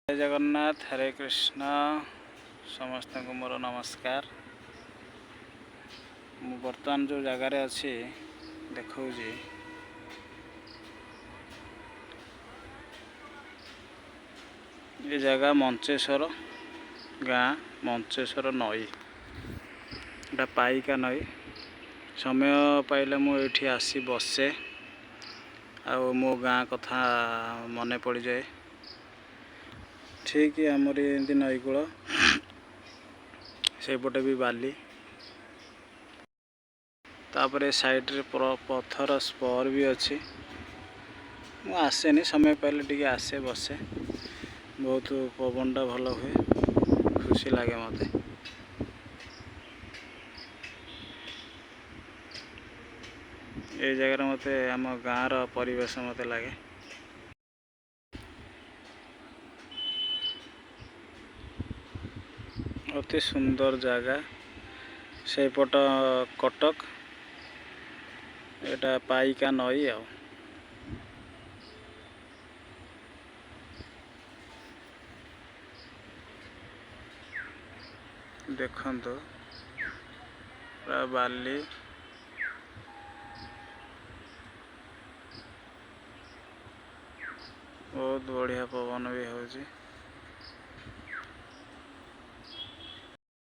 जय जगन्नाथ हरे कृष्ण समस्त को मोर नमस्कार। मु बर्तमान जो जगार अच्छी देखा ये जगह मंचेश्वर गाँ मंचेश्वर नई एटा पाइका नई। समय पाइले मुझे आसी बसे आ मो गाँ कथा मन पड़ जाए। ठीक आमर एमती नईकूल सेपटे भी बाली तापर साइड रे पत्थर स्पर भी अच्छी। मु आसेनी समय पाइले टिके आसे बसे बहुत पवनटा भल हुए खुशी लगे मते। ये जगह मते आम गाँव परिवेश मते लगे। अति सुंदर जगह सेपट कटक एटा पाइका नई आ देखंतु पूरा बाली बहुत बढ़िया पवन भी होची।